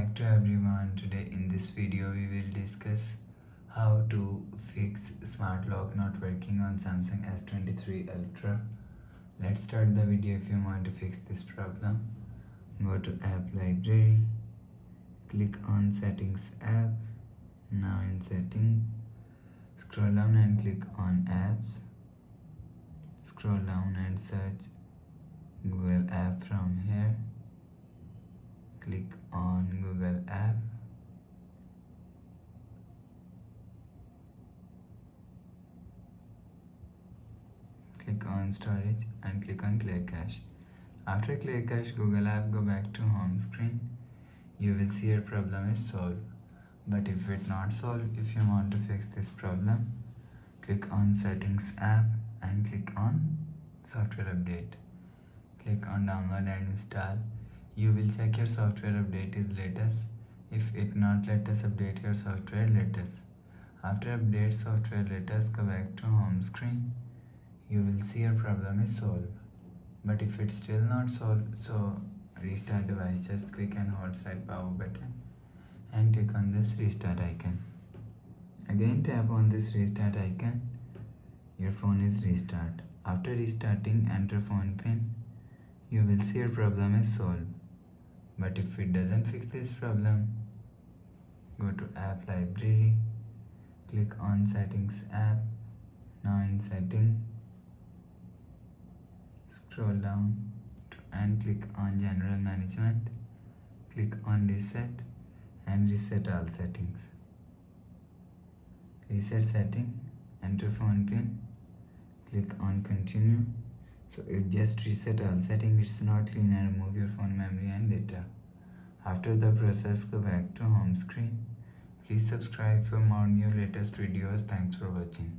back to everyone. Today in this video we will discuss how to fix smart lock not working on Samsung S23 Ultra. Let's start the video. If you want to fix this problem, go to app library, click on settings app. Now in setting, scroll down and click on apps. Scroll down and search Google app from here. Click on Google app. Click on storage and click on clear cache. After clear cache Google app, go back to home screen. You will see your problem is solved. But if it not solved, if you want to fix this problem, click on settings app and click on software update. Click on download and install. You will check your software update is latest. If it not latest, update your software latest. After update software latest, go back to home screen. You will see your problem is solved. But if it's still not solved, so restart device. Just click and hold side power button and click on this restart icon. Again tap on this restart icon. Your phone is restart. After restarting, enter phone pin. You will see your problem is solved. But if it doesn't fix this problem, go to app library, click on settings app. Now in setting, scroll down and click on general management. Click on reset and reset all settings. Reset setting, enter phone pin, click on continue. So it just reset all settings. It's not clean and remove your phone memory and data. After the process, go back to home screen. Please subscribe for more new latest videos. Thanks for watching.